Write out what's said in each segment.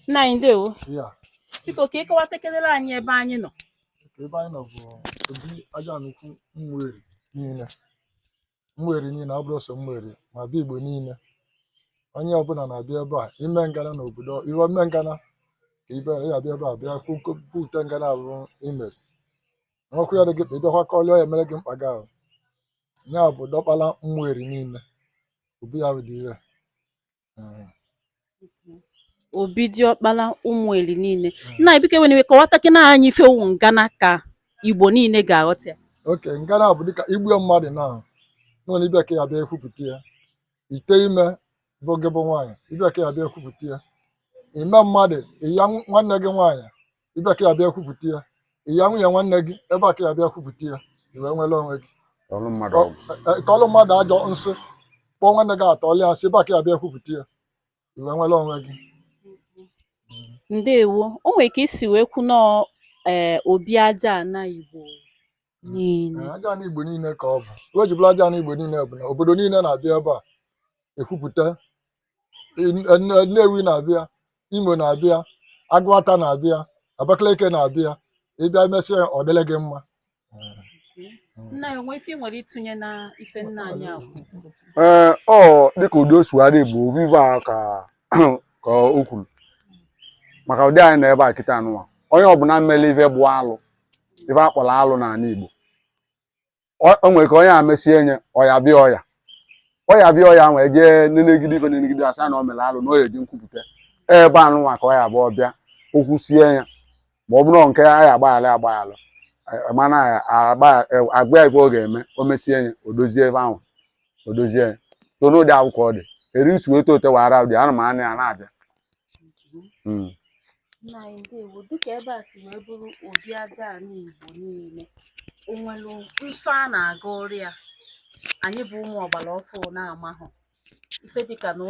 Nna anyị ndewo. Yeah. Biko ka ịkọwata kelere anyị ebe anyị nọ. Ebe anyị nọ bụ obi aja nnukwu Mmeri niile. Mmeri niile ọ bụrụ sọ Mmeri ma bịa Igbo niile. Onye ọbụla na-abịa ebe a ime ngana n'obodo ihe ome ngana ka ibe ya abịa ebe a bịa kwupụta ngana abụrụ imeri. Nwekwu ya dị gị ịbịakwa kọlịọ ya emere gị mkpaga ahụ. Ya bụ dọkpala Mmeri niile. Obi ya dị ihe. Obi diọkpala Ụmụeri niile. Nna anyị biko enwere kọwata kị na anyị ife owu ngana ka Igbo niile ga-aghọta ya. Oke ngana bụ dịka igbuo mmadụ na n'ụlọ ibe ka ya bịa ekwupụta ya. Ite ime bụ gị bụ nwaanyị ibe ka ya bịa ekwupụta ya. Ime mmadụ ịya nwanne gị nwaanyị ibe ka ya bịa ekwupụta ya. Ịya nwunye nwanne gị ebe a ka ya bịa ekwupụta ya. Iwe nwere onwe gị tọlụ mmadụ ajọ nsị kpọọ nwanne gị atọlị ya nsị ebe a ka ya bịa ekwupụta ya. Iwe nwere onwe gị. Ndewo. O nwere ka isi wee kwu nọọ obi aja ana Igbo niile. Aja ana Igbo niile ka ọ bụ. O ji bụrụ aja ana Igbo niile bụ na obodo niile na-abịa ebe a ekwupụta. Nnewi na-abịa, Imo na-abịa, Agụata na-abịa, Abakaliki na-abịa. Ịbịa mesịa ọ dịle gị mma. Nna ya onwe ife nwere ịtụnye na ife nna anyị ahụ. Ọ dịka udo sụgharị Igbo viva ka o kwuru maka ụdị anyị na ebe a kịta anụwa onye ọbụla mmele ife bụ alụ ife akpọrọ alụ n'ala Igbo o nwere ka onye a mesie nye ọya bịa ọya nwee jee nenegide ife nenegide asa na o mere alụ na o eji nkwupụta ebe anụnwa ka ọya abụọ bịa okwu sie ya ma ọ bụrụ nke anyị agbaghalụ mana agba ife ọ ga-eme o mesie nye o dozie ebe ahụ o dozie ya so n'ụdị ahụ ka ọ dị eri isi wee tote wara ụdị ana m anya ya na-abịa. Nna anyị ndewo dịka ebe a si wee bụrụ obi aja ana Igbo niile o nwere nsọ a na-aga ọrịa anyị bụ ụmụ ọgbara ọfụ na-amahụ ife dịka na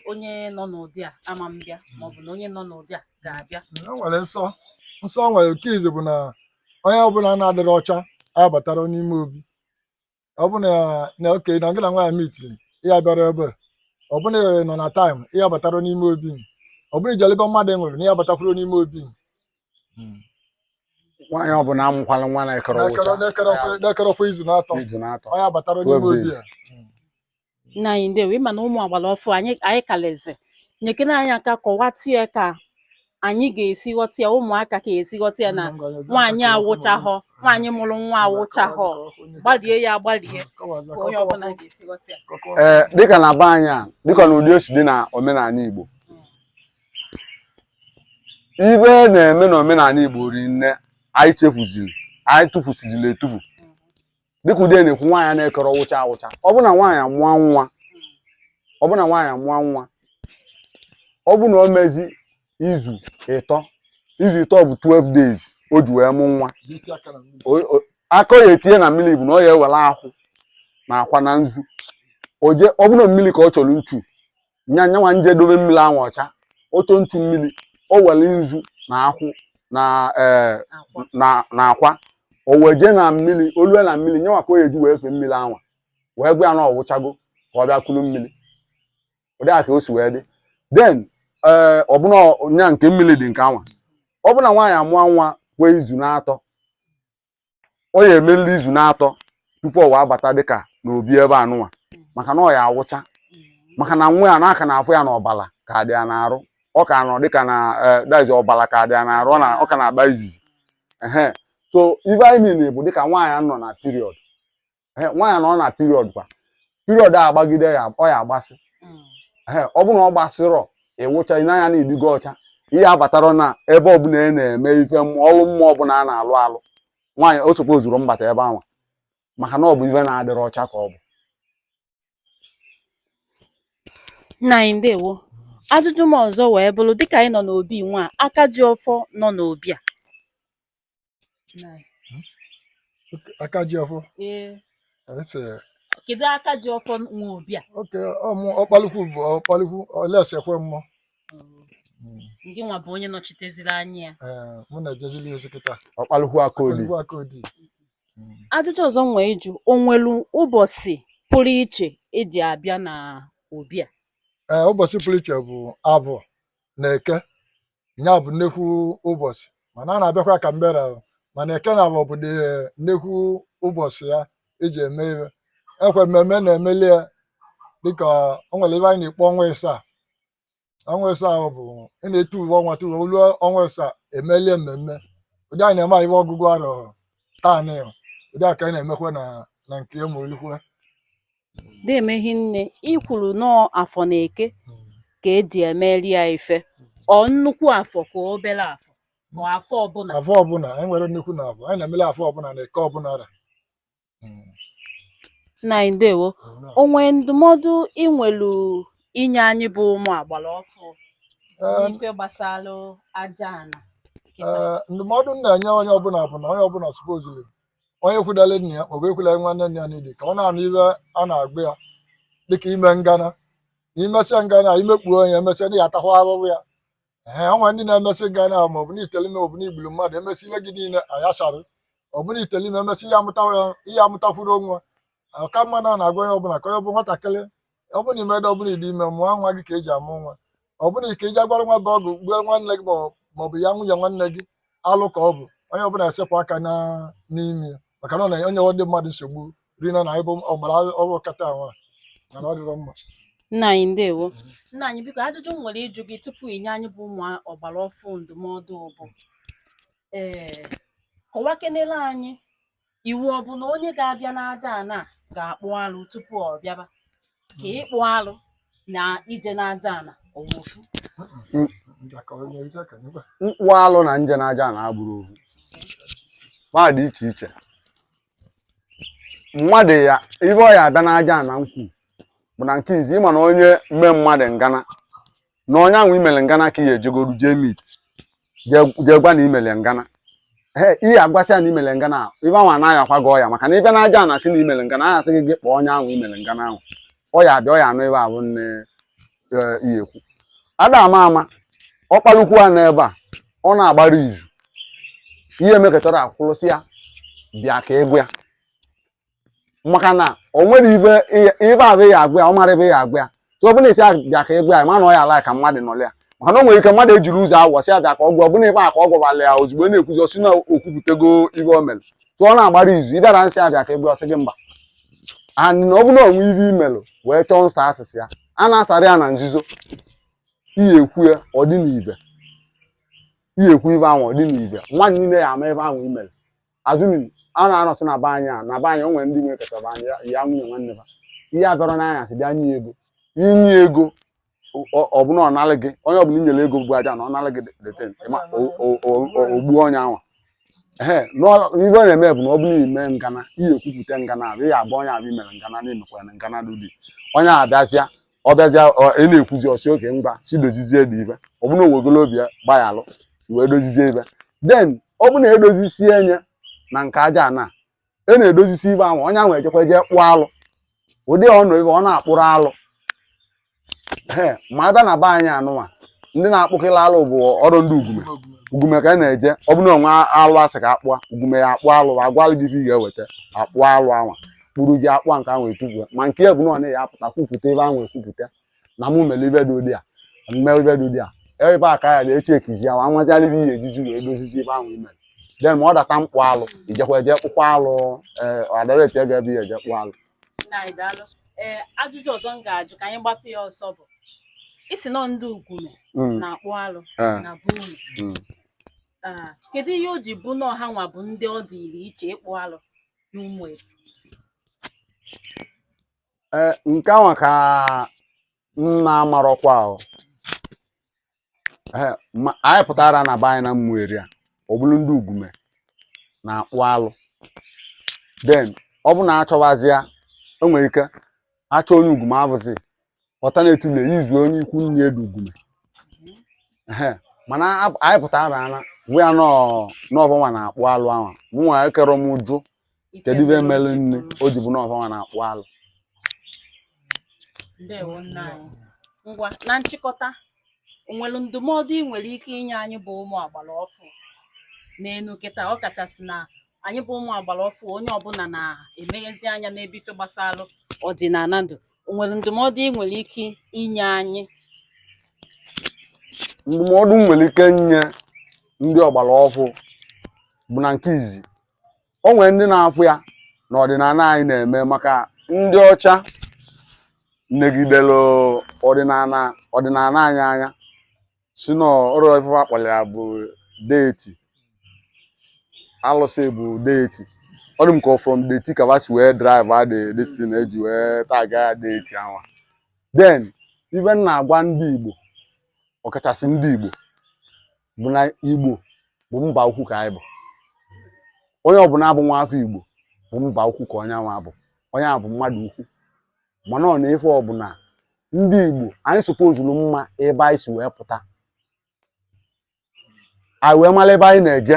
onye nọ n'ụdị a ama mbịa maọbụ na onye nọ n'ụdị a ga-abịa. O nwere nsọ nwere nke izi bụ na onye ọbụla na-adịrị ọcha abatara n'ime obi. Ọ bụ na oke na gị na nwaanyị mitiri ya bịara ebe ọ bụ na nọ na taịm ya batara n'ime obi. Ọ bụrụ ije ebe mmadụ nwere na ya batakwuru n'ime obi. Nwaanyị ọbụla amụkwala nwa na-ekere ọfọ izu na-atọ onye batara n'ime obi a. Nna anyị ndewo ịma na ụmụ agbara ọfụ anyị kalezi nyekere anyị aka kọwatụ ya ka anyị ga-esi ghọta ya ụmụaka ka esi ghọta ya na nwaanyị awụchahọ nwaanyị mụrụ nwa awụchahọ gbarie ya agbarie ka onye ọbụla ga-esi ghọta ya. Dịka na be anyị a dịka na ụdị osi dị na omenala Igbo ibe na-eme na omenala Igbo rinne anyị tụfusizili etufu dịka ụdị na-ekwu nwaanyị na-ekere ọwụcha awụcha ọ bụ na nwaanyị amụọ nwa ọ bụ na o mezi izu ịtọ bụ 12 days o ji wee mụ nwa aka ya etinye na mmiri bụ na ọ ya ewere ahụ na akwa na nzu ọ bụ na mmiri ka ọ chọrọ nchu nyanwa nje dobe mmiri ahụ ọcha ocho nchu mmiri o were nzu na akwụ na akwa o wee jee na mmiri olue na mmiri nyanwa ka o eji wee fe mmiri anwa wee gwa ya na ọ wụchago ka ọ bịa kulu mmiri ụdị a ka o si wee dị then ọbụna nya nke mmiri dị nke anwa ọ bụ na nwaanyị amụọ nwa kwee izu na-atọ o ya emeriri izu na-atọ tupu ọ wee bata dịka n'obi ebe anụnwa maka na ọ ya awụcha maka na nwa ya n'aka na afọ ya na ọbala ka dị ya n'arụ ọ ka nọ dịka na daizi ọbala ka dị ya n'arụ ọ ka na-agba izizi so ife anyị niile bụ dịka nwaanyị nọ na period nwaanyị nọ na period kwa period a agbagide ya ọ ya agbasị ọ bụ na ọ gbasịrọ ịwụcha n'anya na idigo ọcha ihe abatara na ebe ọbụla ị na-eme ife ọrụ mmụọ ọbụla a na-alụ alụ nwaanyị o sopozuru mbata ebe ahụ maka na ọ bụ ife na-adịrị ọcha ka ọ bụ. Nna anyị ndewo ajụjụ m ọzọ wee bụrụ dịka anyị nọ n'obi nwa aka ji ọfọ nọ n'obi a aka ji ọfọ kedu aka ji ọfọ nwa obi a? Oke ọkpalukwu bụ ọkpalukwu olesekwe mmụọ Gị nwa bụ onye nọchiteziri anya ya. Mụ na-ejezili ozi kịta ọkpalukwu akodi. Ajụjụ ọzọ m wee jụ o nwelu ụbọchị pụrụ iche eji abịa na obi a? Ụbọchị pụrụ iche bụ Avọ na Eke nya bụ nnekwu ụbọchị mana a na-abịakwa ka mbere mana eke na bụ obodo nnekwu ụbọchị ya eji eme ihe ekwe mmemme na-emeli ya dịka o nwere ebe anyị na-ekpo ọnwa ịsaa bụ ị na-etu uwe ọnwa tuwe olu ọnwa ịsaa emelie mmemme ụdị anyị na-eme ihe ọgụgụ arọ taanị ụdị aka anyị na-emekwa na nke emulikwe na-emeghi nne ikwuru nọọ afọ na eke ka eji emeri ya ife ọ nnukwu afọ ka obere afọ ma afọ ọbụla anyị nwere nnukwu na afọ anyị na-emeli afọ ọbụla na eke ọbụla ra nna anyị ndewo onwe ndụmọdụ ị nwelu inye anyị bụ ụmụ agbara ọfụ n'ife gbasara aja ana ndụmọdụ m na-enye onye ọbụla bụ na onye ọbụla supozili onye kwudale nna ya maọbụ ekwula nwanne nna ya niile ka ọ na-anụ ibe a na-agba ya dịka ime ngana imesịa ngana imekpuo onye emesịa na ya atakwa ahụhụ ya ọnwa ndị na-emesị ngana ahụ maọbụ na itelime maọbụ na igburu mmadụ emesị ihe gị niile ayasarị ọ bụ na itelime emesị ihe amụtakwuru onwe ọka mma na-agwa onye ọbụla ka onye bụ nwatakịrị ọ bụ na imedo ọ bụla ịdị ime mụọ nwa gị ka eji amụ nwa ọ bụ na ike iji agwara nwa gị ọgụ gbuo nwanne gị maọbụ ya nwunye nwanne gị alụ ka ọ bụ onye ọbụla esepụ aka n'ime ya maka na ọ na-enye ndị mmadụ nsogbu rina na ịbụ ọgbara ọrụ kata nwa mana ọ dịrọ mma nna anyị ndewo nna anyị biko ajụjụ m nwere ịjụ gị tupu inye anyị bụ ụmụ ọgbara ọfụ ndụmọdụ bụ kọwakenere anyị iwu ọ bụ na onye ga-abịa n'aja ana ga-akpụ alụ tupu ọ bịaba ka ịkpụ alụ na ije n'aja ana ofu mkpụ alụ na nje n'aja ana abụrụ ofu ma dị iche iche mmadụ ya ibe ọ ya abịa n'aja ana nkwu bụ na nke izi ịma na onye mee mmadụ ngana na onye ahụ imele ngana ka ihe ejegoru jee mit jee gwa na imele ngana ihe agwasịa na imele ngana ahụ ibe ahụ anaghịkwa gị ọya maka na ịbịa n'aja ana si na imele ngana ahụ asị gị gị kpọọ onye ahụ imele ngana ahụ ọ ya abịa ọ ya anụ ebe ahụ nne ihe ekwu ada ama ọ kpalụkwu a n'ebe a ọ na-agbara izu ihe mekọtara akwụrụsị ya bịa ka egwu ya maka na o nwere ibe abụ ya agwa ya ọ mara ebe ya agwa ya so ọ bụla esi bịa ka egwu ya ma na ọ ya ala ka mmadụ nọrọ ya maka na o nwere ike mmadụ ejiri ụzọ agwọ sị ya bịa ka ọ gwa ọ bụla ebe a ka ọ gwọbala ya ozugbo na-ekwuzi osi na okwupụtago ibe o mere so ọ na-agbara izu ịbịara nsị ya bịa ka egwu ọsị gị mba and na ọ bụla onwe ibe imelụ wee chọọ nsọ asịsị ya a na-asara ya na nzuzo ihe ekwu ya ọ dị n'ibe ihe ekwu ibe ahụ ọ dị n'ibe nwaanyị niile ya ama ebe ahụ imere azụmi a na-anọsị na be anyị o nwere ndị nwe ketara anyị ya nwunye nwanne ha ihe abịara n'anya sị bịa nye ego inye ego ọbụna ọ nalị gị onye ọbụla inyere ego bụ aja na ọ nalị gị deten ogbuo onye anwa ibe ọ na-eme bụ na ọ bụla ime ngana ihe ekwupụta ngana abụ ihe abụ onye abụ imere ngana na-emekwa na ngana dudi onye abịazịa ọ bịazịa ị na-ekwuzi ọsị oke ngwa si dozizie dị ibe ọ bụna owegolo obi ya gbayalụ wee dozizie ibe den ọ bụ na edozisie enye na nke aja ana na-edozisi ibe ahụ onye ahụ ejekwa jee kpụọ alụ ụdị ọ nọ ibe ọ na-akpụrụ alụ ma abịa na be anyị anụnwa ndị na-akpụkịla alụ bụ ọrụ ndị ugume ka a na-eje ọ bụrụ na onwe alụ asị ka akpụa ugume ya akpụ alụ agwa alụ gị ị ga-eweta akpụ alụ anwa kpụrụ gị akpụa nke ahụ etupu ma nke ya bụ na ọ na ya apụta kwupụta ebe ahụ ekwupụta na mụ mere ibe dị ụdị a mme ibe dị ụdị a ebe a ka ya na-eche ekizi ya wa nwetara ibe ihe ejizi wee dozizi ebe ahụ imere den ma ọ data mkpụ alụ ijekwa eje kpụkwa alụ adareti ego ebe ihe eje kpụ alụ ajụjụ ọzọ m ga-ajụ ka anyị gbapụ ya ọsọ bụ isi nọ ndị ugume na-akpụ alụ na be unu kedu ihe o ji bụ na ọha nwa bụ ndị ọ dịrị iche ịkpụ alụ n'ụmụ nke ahụ ka m na-amarọkwa ahụ anyị pụtara na be anyị na mmụ eri a ọ bụrụ ndị ugume na-akpụ alụ den ọ bụ na achọwazi ya o nwere ike achọ onye ugume abụzi ọta na-etule izu onye ikwu nne dị ugume mana anyị pụtara ana bụ ya n'ọbọnwa na-akpụ alụ ahụ mụ nwa ekere m jụ kedu ibe mere nne o ji bụ n'ọbọnwa na-akpụ alụ ndewo nna anyị ngwa na nchịkọta onwere ndụmọdụ ị nwere ike inye anyị bụ ụmụ agbara ọfụ n'enu kịta ọ kachasị na anyị bụ ụmụ agbara ọfụ onye ọbụla na-emeghezi anya n'ebe ife gbasara ọdịnala ndụ onwere ndụmọdụ ị nwere ike inye anyị ndụmọdụ nwere ike nye ndị ọgbara ọfụ bụ na nke izi o nwere ndị na-afụ ya na ọdịnala anyị na-eme maka ndị ọcha negidelu ọdịnala anyị anya si na ọrụ ife akpọrọ ya bụ deeti alụsị bụ deeti ọ dị m ka from deeti ka si wee drive adị destin eji wee taga ya deeti ahụ then ife m na-agwa ndị Igbo ọkachasị ndị Igbo bụ na Igbo bụ mba ukwu ka anyị bụ onye ọbụla bụ nwa afọ Igbo bụ mba ukwu ka onye nwa bụ onye a bụ mmadụ ukwu mana ọ na-efe ọbụla ndị Igbo anyị supozuru mma ebe anyị si wee pụta anyị wee mara ebe anyị na-eje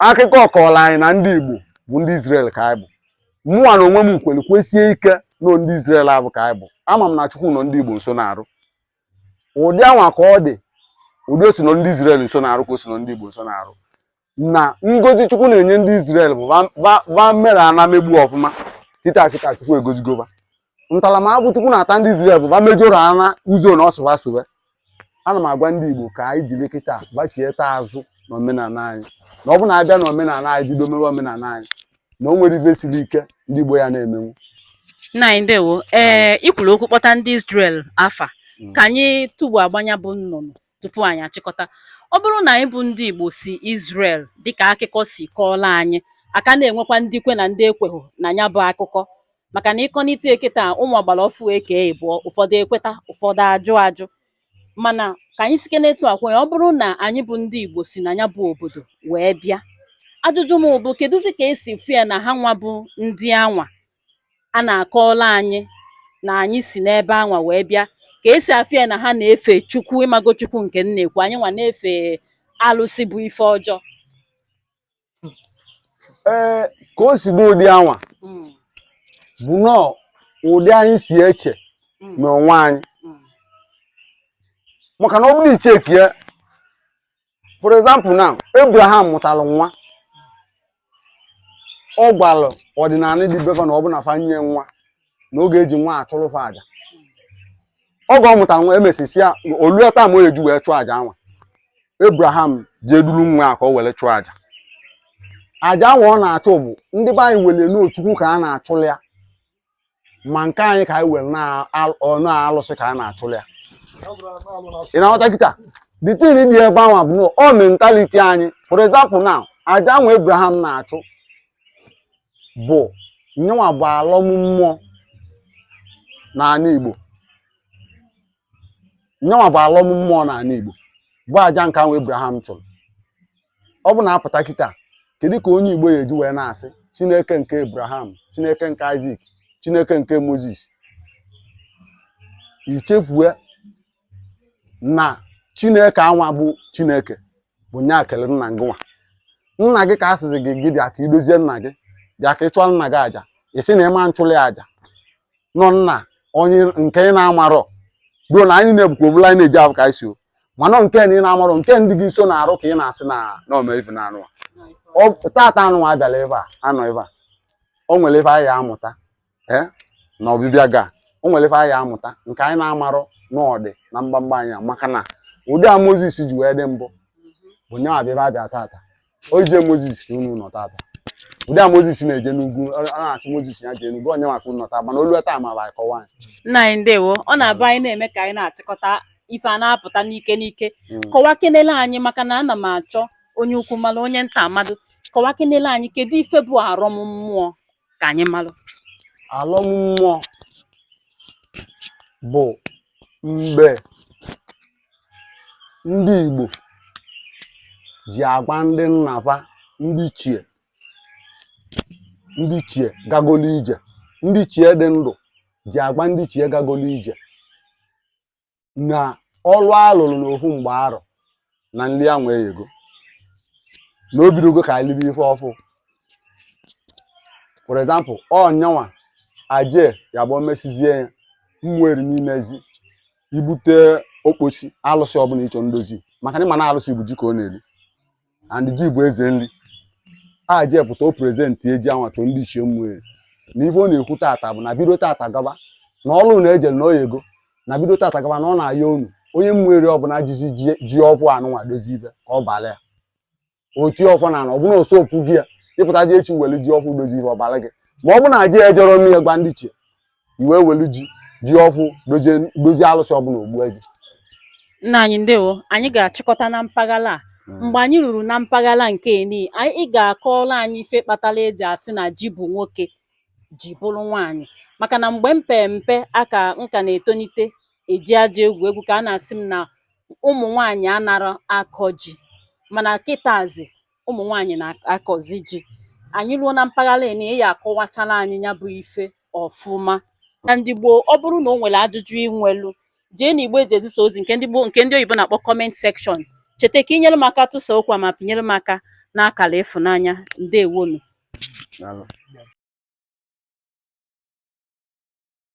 akụkọ kọọrọ anyị na ndị Igbo bụ ndị Israel ka anyị bụ mụnwa na onwe m kwere kwesie ike na ndị Israel abụ ka anyị bụ ama m na Chukwu nọ ndị Igbo nso na-arụ ụdị anwa ka ọ dị ụdị o si nọ ndị Israel nso na-arụ ka o si nọ ndị Igbo nso na-arụ na ngozi Chukwu na-enye ndị Israel bụ ba mere ana megbu ọfụma kịta Chukwu egozigova ntaramahụhụ Chukwu na-ata ndị Israel bụ ba mejọrọ ana ụzọ na ọsụwa sụwe ana m agwa ndị Igbo ka anyị jiri kịta gbachie taa azụ na omenala anyị na ọ bụ na abịa na omenala anyị bido mewe omenala anyị na o nwere ife siri ike ndị Igbo ya na-emenwu nna anyị ndewo ikwuru okwu kpọta ndị Israel afa ka anyị tugbu agbanya bụ nnụnụ tupu anyị achịkọta ọ bụrụ na anyị bụ ndị Igbo si Israel dịka akụkọ si kọọla anyị aka na-enwekwa ndị kwe na ndị ekweghị na ya bụ akụkọ maka na ịkọnite eketa ụmụ agbara ọfụ eke ịbụọ ụfọdụ ekweta ụfọdụ ajụ mana ka anyị sike n'etu akwa ya ọ bụrụ na anyị bụ ndị Igbo si na ya bụ obodo wee bịa ajụjụ m bụ kedụzi ka esi fụ ya na ha nwa bụ ndị anwa a na-akọọla anyị na anyị si n'ebe anwa wee bịa ka esi afụ ya na ha na-efe Chukwu ịmago Chukwu nke nnekwu anyị nwa na-efe alụsị bụ ife ọjọọ ka o si n'ụdị anwa bụ nọọ ụdị anyị si eche n'onwe anyị maka na ọ bụrụ ichekie for example now Abraham mụtara nwa ọ gwara ọdịnala dị befa na ọ bụ na fanye nwa na oge eji nwa achụrụ fa aja oge ọ mụtara nwa emesisia olue taa ma o eji wee chụọ aja anwa Abraham jee duru nwa a ka o were chụọ aja anwa ọ na-achụ bụ ndị be anyị were n'Chukwu ka a na-achụrụ ya ma nke anyị ka anyị were na-alụsị ka a na-achụrụ ya ị na-aghọta kịta the thing dị ebe anwa bụ ọ mentality anyị for example now aja anwa Abraham na-achụ bụ nyenwa bụ alọmmụọ n'ala Igbo nyenwa bụ alọmmụọ n'ala Igbo bụ aja nke anwa Abraham chụrụ ọ bụ na-apụta kịta kedu ka onye Igbo ya eji wee na-asị Chineke nke Abraham Chineke nke Isaac Chineke nke Moses ichefue na Chineke anwa bụ Chineke bụ nya kelere nna gị nna gị ka a sịzi gị bịa ka idozie nna gị bịa ka ị chụọ nna gị aja isi na ịma nchụli aja nọ nna onye nke ị na-amarọ ruo na anyị na-ebukwa ovula anyị na-eji abụ ka anyị si mana nke na ị na-amarọ nke ndị gị so na-arụ ka ị na-asị na omeive na anụ tata anụ abịala ebe a anọ ebe a o nwere ebe anyị amụta na ọbịbịa ga o nwere ebe anyị amụta nke anyị na-amarọ n'ọdị na mgbamgba anyị maka na ụdị a Moses ji wee dị mbụ bụ nye abịa ebe abịa tata o jee Moses ka unu nọ tata ụdị a Moses na-eje n'ugwu a na-asị Moses ya jee n'ugwu onye maka unu nọ tata mana olu taa ma bụ akọwa anyị nna anyị ndewo ọ na-abụ anyị na-eme ka anyị na-achịkọta ife a na-apụta n'ike kọwa kenele anyị maka na ana m achọ onye ukwu malụ onye nta mmadụ kọwa kenele anyị kedu ife bụ arọmmụọ ka anyị malụ alọmmụọ bụ mgbe ndị Igbo ji agba ndị nnafa ndị ichie gagolo ije ndị ichie dị ndụ ji agba ndị ichie gagolo ije na ọlụ alụrụ n'ofu mgbe arọ na nri anwa eyego na o bidogo ka anyị libe ife ọfụ for example ọnyanwa aje ya bụ mesizie ya mmụeri n'imezi ibute okposi alụsị ọbụla ịchọ ndozi maka na ịma na alụsị bụ ji ka ọ na-eri and ji bụ eze nri aje pụta o prezentị eji anwa to ndị ichie mmụeri na ife ọ na-ekwu tata bụ na bido tata gaba na ọlụ na ejere na oyego na bido tata gaba na ọ na-aya unu onye mwere ọbụla jizi ji ọfụ anụnwa dozi ibe ka ọ bala ya oti ọfọ na ọbụna osopụ gị ya ịpụta ji echi welu ji ọfụ dozi ibe ọbala gị ma ọ bụ na ji ejọrọ mmiri gba ndị chie iwe welu ji ọfụ dozie alụsị ọbụla ogbu gị. Nna anyị ndewo, anyị ga-achịkọta na mpaghara a. Mgbe anyị ruru na mpaghara nke eni ị ga-akọọrọ anyị ife kpatara eji asị na ji bụ nwoke ji bụrụ nwaanyị, maka na mgbe mpe mpe aka nka na-etonite eji aja egwu ka a na-asị m na ụmụ nwaanyị anara akọ ji, mana kịtazi ụmụ nwaanyị na-akọzi ji. Anyị ruo na mpaghara eni ya akọwachala anyị ya bụ ife ọfụma. Na ndị gboo, ọ bụrụ na o nwere ajụjụ inwelu, jee na igbo eji ezisa ozi nke ndị oyibo na-akpọ comment section. Cheta ka inyere m aka tụsa okwu ma pinyere m aka n'akara ịfụnanya. Ndewonu.